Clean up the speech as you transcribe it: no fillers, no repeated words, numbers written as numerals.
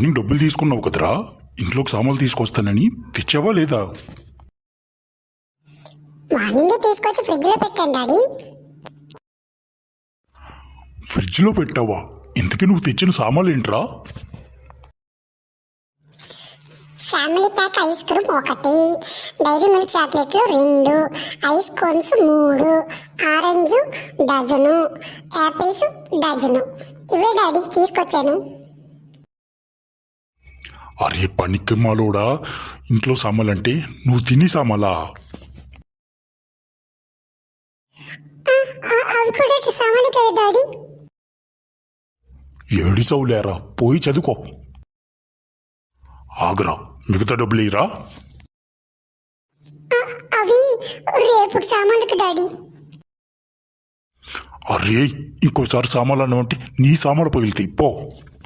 నీకు డబ్బులు తీసుకున్నావు కదరా, ఇంట్లోకి సామాన్లు తీసుకొస్తానని తెచ్చావా లేదా? మార్నింగే తీసుకొచ్చి ఫ్రిడ్జ్లో పెట్టాను డాడీ. ఫ్రిడ్జ్లో పెట్టావా? ఇంతకీ నువ్వు తెచ్చిన సామాన్లు ఏంట్రా? Family pack ice cream 1, Dairy Milk చాక్లెట్లు 2, ice cones 3, orange dozen, apples dozen. ఇవే డాడీ తీసుకొచ్చాను. అరే పనికిమాలోడా, ఇంట్లో సామాన్లంటే నువ్వు తిని సామాలా? అవి కూడా సామాన్లు కదా డాడీ. ఏడిసవులేరా, పోయి చదువుకో. ఆగరా, మిగతా డబ్బులు ఇరా. అవి రేపు సామాన్లకు డాడీ. అరే ఇంకోసారి సామాన్లు అన్నమంటే నీ సామాన్లు పగిలితాయి, పో.